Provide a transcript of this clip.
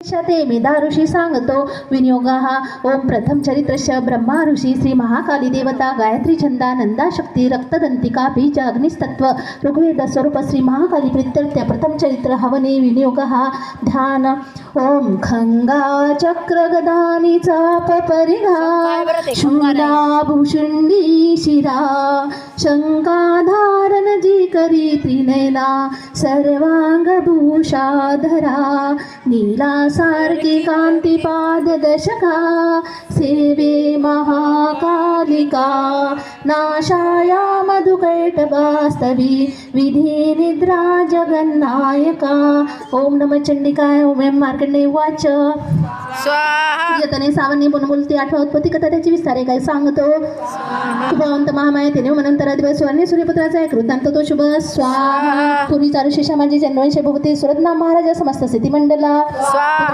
ते मेधा ऋषी सांगतो विनियोगा हा ओम प्रथम चरित्रस्य ब्रह्मा ऋषी श्री महाकाली देवता गायत्री छंदा नंदा शक्ती रक्तदंतिका बीज अग्निस्तत्व ऋग्वेद स्वरूप श्री महाकाली प्रीत्यर्थ प्रथम चरित्र हवने विनियोग हा ध्यान ओम खंगा चक्र गदानी चाप परिघा शूला भूषुंडी शिरा शंकाधारण जी करी त्रिनयना सर्वांग भूषाधरा नीला सारखी कांती पाददशका सेवे महाकालिका नाशाया मधुकैटभास्तवी विधी निद्रा जगन्नायका ओम नमः चंडिकाय ओम एम मार्कंडेय वाच स्वाहा यतने सावनी बोलती आठवा उत्पत्ती कथा त्याची विस्तारे काय सांगतो भगवंत महामाया तेने मनंतरा दिवस सुवर्ण सूर्यपुत्राचा एक वृत्तांत तो शुभ स्वाहा पूर्वी चारुशी समाजी जन्मवंश भूपती सुरतनाम महाराजा समस्त स्थिती मंडला